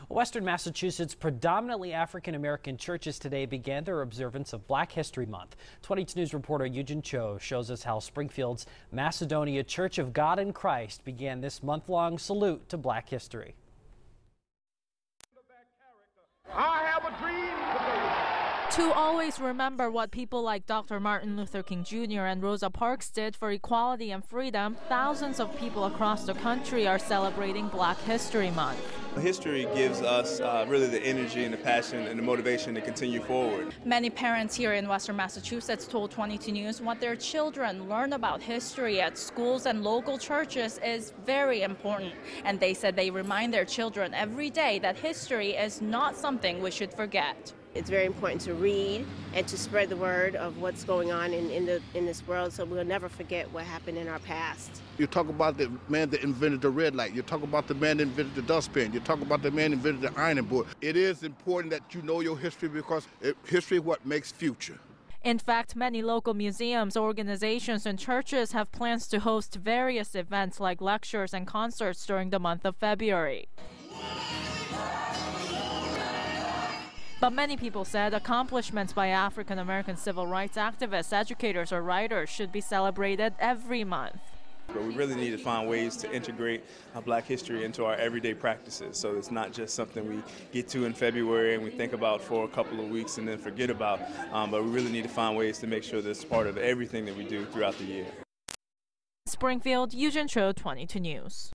Western Massachusetts predominantly African-American churches today began their observance of Black History Month. 22 News reporter Eugene Cho shows us how Springfield's Macedonia Church of God in Christ began this month-long salute to Black history. I have a dream To always remember what people like Dr. Martin Luther King Jr. and Rosa Parks did for equality and freedom, thousands of people across the country are celebrating Black History Month. History gives us really the energy and the passion and the motivation to continue forward. Many parents here in Western Massachusetts told 22 News what their children learn about history at schools and local churches is very important. And they said they remind their children every day that history is not something we should forget. It's very important to read and to spread the word of what's going on in this world, so we'll never forget what happened in our past. You talk about the man that invented the red light. You talk about the man that invented the dustpan. You talk about the man that invented the ironing board. It is important that you know your history because history is what makes future. In fact, many local museums, organizations, and churches have plans to host various events like lectures and concerts during the month of February. But many people said accomplishments by African-American civil rights activists, educators, or writers should be celebrated every month. But we really need to find ways to integrate Black history into our everyday practices. So it's not just something we get to in February and we think about for a couple of weeks and then forget about. But we really need to find ways to make sure that it's part of everything that we do throughout the year. Springfield, Eugene Cho, 22 News.